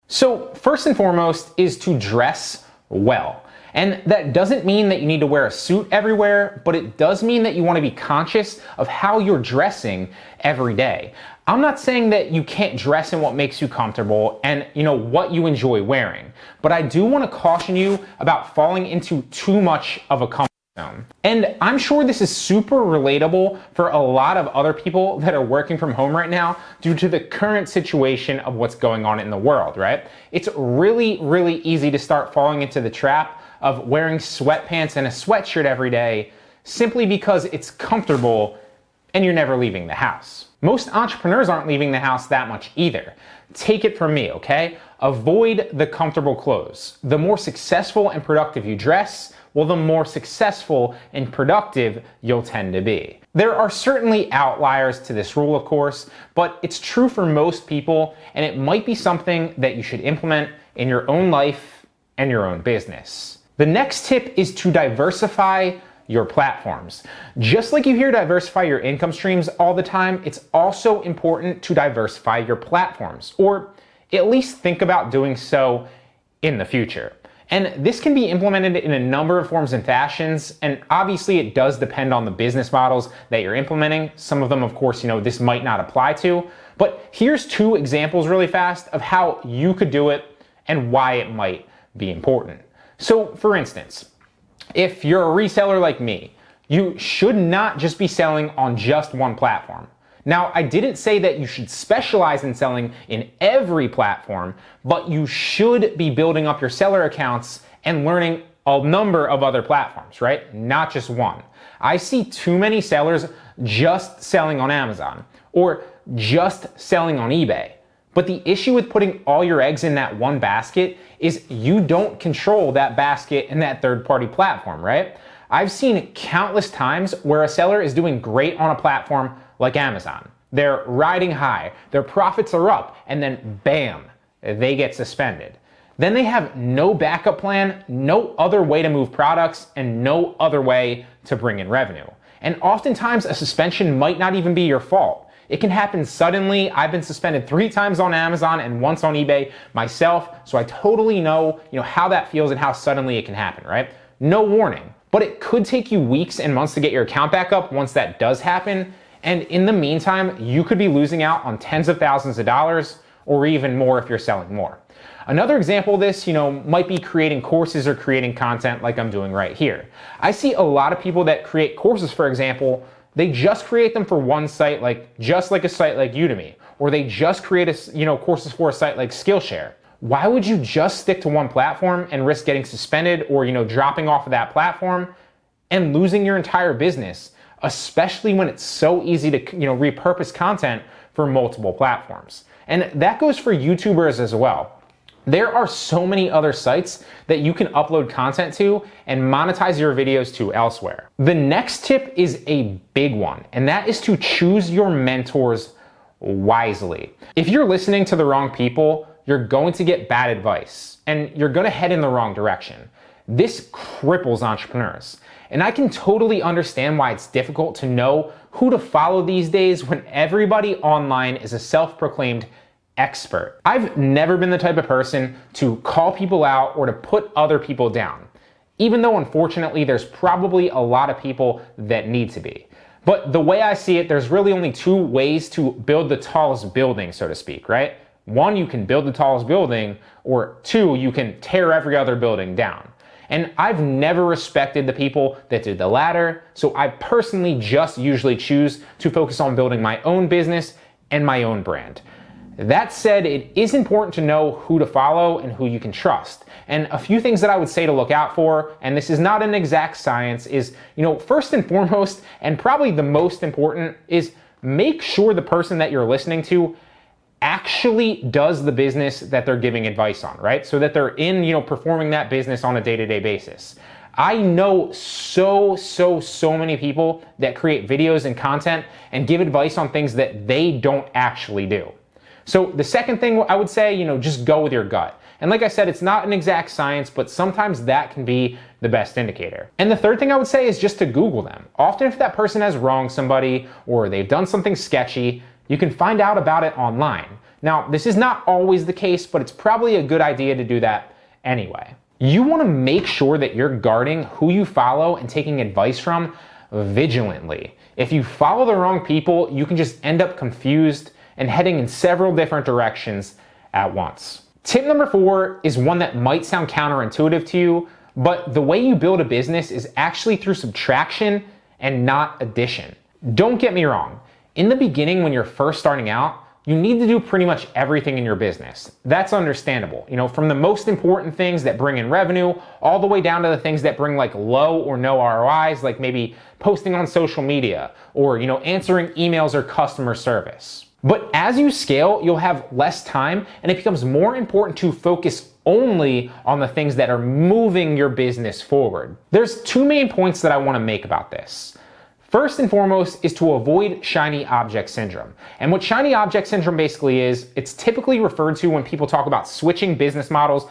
So first and foremost is to dress well. And that doesn't mean that you need to wear a suit everywhere, but it does mean that you want to be conscious of how you're dressing every day. I'm not saying that you can't dress in what makes you comfortable and what you enjoy wearing, but I do want to caution you about falling into too much of a comfort zone. And I'm sure this is super relatable for a lot of other people that are working from home right now due to the current situation of what's going on in the world, right? It's really, really easy to start falling into the trap of wearing sweatpants and a sweatshirt every day simply because it's comfortable and you're never leaving the house. Most entrepreneurs aren't leaving the house that much either. Take it from me, okay? Avoid the comfortable clothes. The more successful and productive you dress, well, the more successful and productive you'll tend to be. There are certainly outliers to this rule, of course, but it's true for most people, and it might be something that you should implement in your own life and your own business. The next tip is to diversify your platforms. Just like you hear diversify your income streams all the time, it's also important to diversify your platforms, or at least think about doing so in the future. And this can be implemented in a number of forms and fashions, and obviously it does depend on the business models that you're implementing. Some of them, of course, this might not apply to, but here's two examples really fast of how you could do it and why it might be important. So for instance, if you're a reseller like me, you should not just be selling on just one platform. Now, I didn't say that you should specialize in selling in every platform, but you should be building up your seller accounts and learning a number of other platforms, right? Not just one. I see too many sellers just selling on Amazon or just selling on eBay. But the issue with putting all your eggs in that one basket is you don't control that basket and that third-party platform, right? I've seen countless times where a seller is doing great on a platform like Amazon. They're riding high, their profits are up, and then bam, they get suspended. Then they have no backup plan, no other way to move products, and no other way to bring in revenue. And oftentimes a suspension might not even be your fault. It can happen suddenly. I've been suspended 3 times on Amazon and once on eBay myself, so I totally know, how that feels and how suddenly it can happen, right? No warning. But it could take you weeks and months to get your account back up once that does happen. And in the meantime, you could be losing out on tens of thousands of dollars or even more if you're selling more. Another example of this, might be creating courses or creating content like I'm doing right here. I see a lot of people that create courses, for example, they just create them for one site, just like a site like Udemy, or they just create courses for a site like Skillshare. Why would you just stick to one platform and risk getting suspended or, dropping off of that platform and losing your entire business, especially when it's so easy to, repurpose content for multiple platforms? And that goes for YouTubers as well. There are so many other sites that you can upload content to and monetize your videos to elsewhere. The next tip is a big one, and that is to choose your mentors wisely. If you're listening to the wrong people, you're going to get bad advice and you're going to head in the wrong direction. This cripples entrepreneurs. And I can totally understand why it's difficult to know who to follow these days when everybody online is a self-proclaimed expert. I've never been the type of person to call people out or to put other people down, even though unfortunately there's probably a lot of people that need to be. But the way I see it, there's really only 2 ways to build the tallest building, so to speak, right? 1, you can build the tallest building, or 2, you can tear every other building down. And I've never respected the people that did the latter, so I personally just usually choose to focus on building my own business and my own brand. That said, it is important to know who to follow and who you can trust. And a few things that I would say to look out for, and this is not an exact science, is, first and foremost, and probably the most important, is make sure the person that you're listening to actually does the business that they're giving advice on, right? So that they're in, performing that business on a day-to-day basis. I know so many people that create videos and content and give advice on things that they don't actually do. So the second thing I would say, just go with your gut. And like I said, it's not an exact science, but sometimes that can be the best indicator. And the third thing I would say is just to Google them. Often if that person has wronged somebody or they've done something sketchy, you can find out about it online. Now, this is not always the case, but it's probably a good idea to do that anyway. You want to make sure that you're guarding who you follow and taking advice from vigilantly. If you follow the wrong people, you can just end up confused and heading in several different directions at once. Tip number 4 is one that might sound counterintuitive to you, but the way you build a business is actually through subtraction and not addition. Don't get me wrong. In the beginning, when you're first starting out, you need to do pretty much everything in your business. That's understandable. From the most important things that bring in revenue, all the way down to the things that bring like low or no ROIs, like maybe posting on social media or, answering emails or customer service. But as you scale, you'll have less time and it becomes more important to focus only on the things that are moving your business forward. There's 2 main points that I want to make about this. First and foremost is to avoid shiny object syndrome. And what shiny object syndrome basically is, it's typically referred to when people talk about switching business models,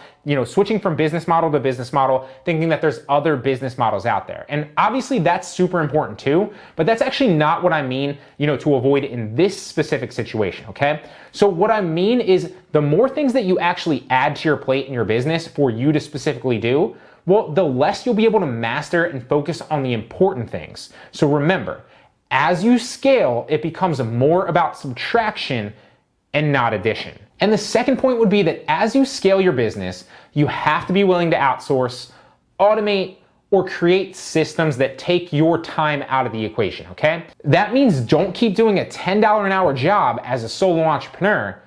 switching from business model to business model, thinking that there's other business models out there. And obviously that's super important too, but that's actually not what I mean, to avoid in this specific situation, okay? So what I mean is the more things that you actually add to your plate in your business for you to specifically do, well, the less you'll be able to master and focus on the important things. So remember, as you scale, it becomes more about subtraction and not addition. And the second point would be that as you scale your business, you have to be willing to outsource, automate, or create systems that take your time out of the equation, okay? That means don't keep doing a $10 an hour job as a solo entrepreneur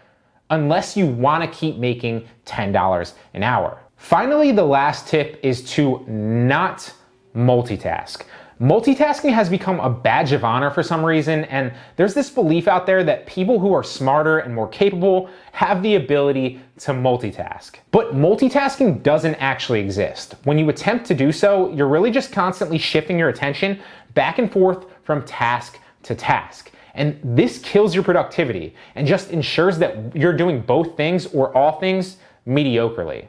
unless you want to keep making $10 an hour. Finally, the last tip is to not multitask. Multitasking has become a badge of honor for some reason, and there's this belief out there that people who are smarter and more capable have the ability to multitask. But multitasking doesn't actually exist. When you attempt to do so, you're really just constantly shifting your attention back and forth from task to task. And this kills your productivity and just ensures that you're doing both things or all things mediocrely.